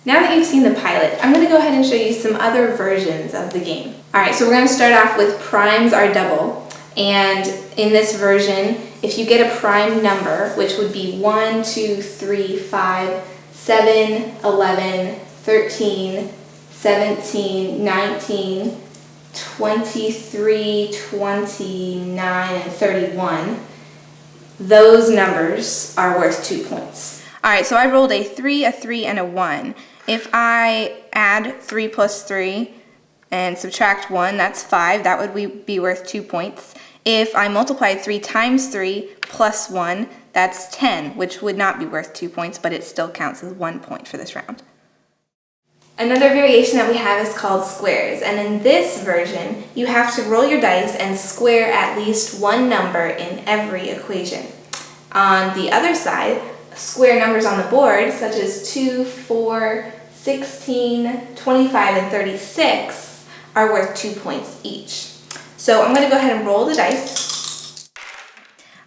Now that you've seen the pilot, I'm going to go ahead and show you some other versions of the game. Alright, so we're going to start off with primes are double, and in this version, if you get a prime number, which would be 1, 2, 3, 5, 7, 11, 13, 17, 19, 23, 29, and 31, those numbers are worth 2 points. Alright, so I rolled a 3, and a 1. If I add 3 plus 3 and subtract 1, that's 5. That would be worth 2 points. If I multiplied 3 times 3 plus 1, that's 10, which would not be worth 2 points, but it still counts as 1 point for this round. Another variation that we have is called squares, and in this version, you have to roll your dice and square at least one number in every equation. On the other side, square numbers on the board, such as 2, 4, 16, 25, and 36, are worth 2 points each. So I'm going to go ahead and roll the dice.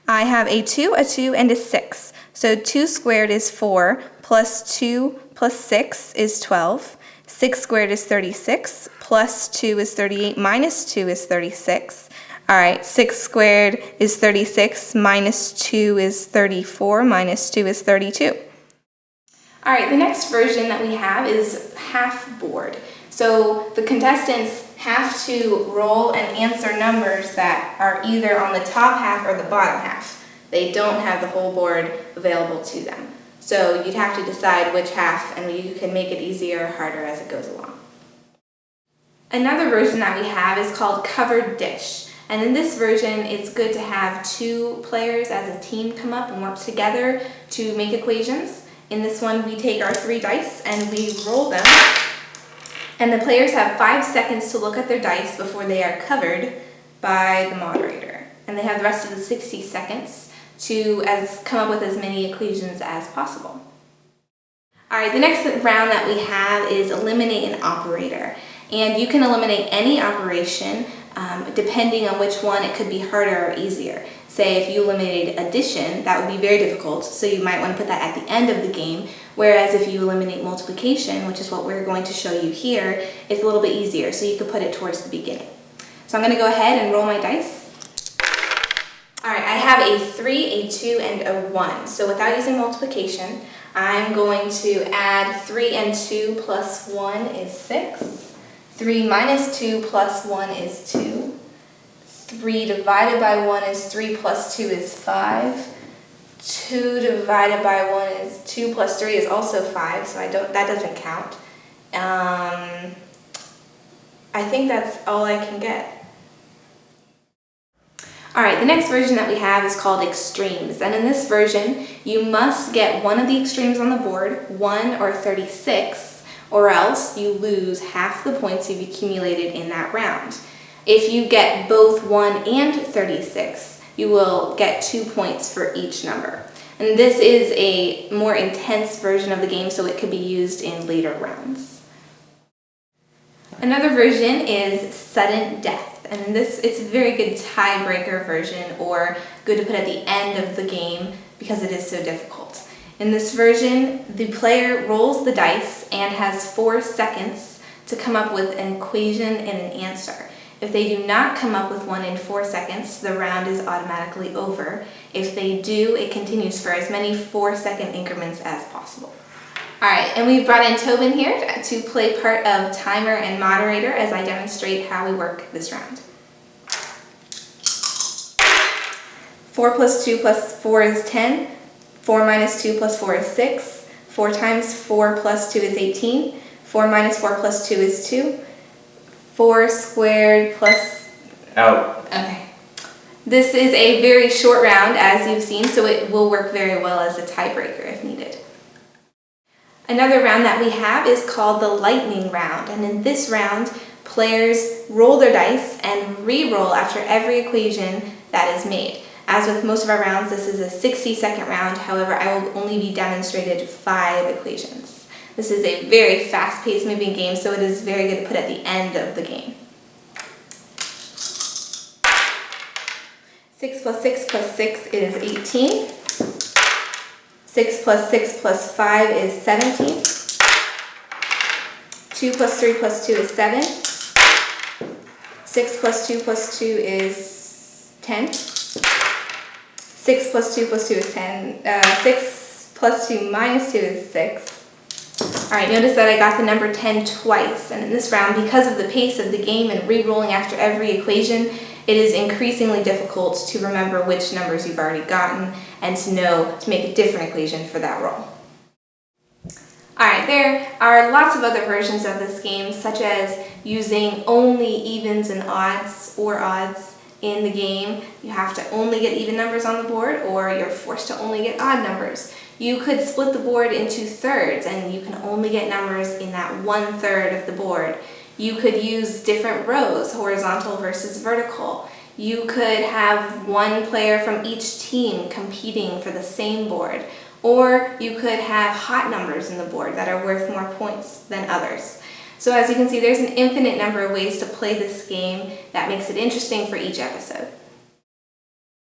I have a 2, and a 6. So 2 squared is 4, plus 2 plus 6 is 12. 6 squared is 36, plus 2 is 38, minus 2 is 36. Alright, 6 squared is 36, minus 2 is 34, minus 2 is 32. Alright, the next version that we have is half board. So the contestants have to roll and answer numbers that are either on the top half or the bottom half. They don't have the whole board available to them. So you'd have to decide which half, and you can make it easier or harder as it goes along. Another version that we have is called covered dish. And in this version, it's good to have 2 players as a team come up and work together to make equations. In this one, we take our 3 dice and we roll them. And the players have 5 seconds to look at their dice before they are covered by the moderator. And they have the rest of the 60 seconds to come up with as many equations as possible. Alright, the next round that we have is eliminate an operator. And you can eliminate any operation depending on which one. It could be harder or easier. Say if you eliminated addition, that would be very difficult, so you might want to put that at the end of the game, whereas if you eliminate multiplication, which is what we're going to show you here, it's a little bit easier, so you could put it towards the beginning. So I'm going to go ahead and roll my dice. Alright, I have a 3, a 2, and a 1. So without using multiplication, I'm going to add 3 and 2 plus 1 is 6. 3 minus 2 plus 1 is 2. 3 divided by 1 is 3 plus 2 is 5. 2 divided by 1 is 2 plus 3 is also 5, so that doesn't count. I think that's all I can get. Alright, the next version that we have is called extremes, and in this version, you must get one of the extremes on the board, 1 or 36, or else you lose half the points you've accumulated in that round. If you get both 1 and 36, you will get 2 points for each number. And this is a more intense version of the game, so it could be used in later rounds. Another version is sudden death. And in this, it's a very good tiebreaker version, or good to put at the end of the game because it is so difficult. In this version, the player rolls the dice and has 4 seconds to come up with an equation and an answer. If they do not come up with one in 4 seconds, the round is automatically over. If they do, it continues for as many 4-second increments as possible. Alright, and we've brought in Tobin here to play part of timer and moderator as I demonstrate how we work this round. 4 plus 2 plus 4 is 10. 4 minus 2 plus 4 is 6. 4 times 4 plus 2 is 18. 4 minus 4 plus 2 is 2. 4 squared plus... Out. Okay. This is a very short round, as you've seen, so it will work very well as a tiebreaker if needed. Another round that we have is called the lightning round, and in this round, players roll their dice and re-roll after every equation that is made. As with most of our rounds, this is a 60-second round. However, I will only be demonstrated 5 equations. This is a very fast-paced moving game, so it is very good to put at the end of the game. 6 plus 6 plus 6 is 18. 6 plus 6 plus 5 is 17. 2 plus 3 plus 2 is 7. 6 plus 2 plus 2 is 10. 6 plus 2 plus 2 is 10. 6 plus 2 minus 2 is 6. Alright, notice that I got the number 10 twice, and in this round, because of the pace of the game and re-rolling after every equation, it is increasingly difficult to remember which numbers you've already gotten and to know to make a different equation for that roll. Alright, there are lots of other versions of this game, such as using only evens and odds or odds in the game. You have to only get even numbers on the board, or you're forced to only get odd numbers. You could split the board into thirds, and you can only get numbers in that 1/3 of the board. You could use different rows, horizontal versus vertical. You could have one player from each team competing for the same board. Or you could have hot numbers in the board that are worth more points than others. So as you can see, there's an infinite number of ways to play this game that makes it interesting for each episode.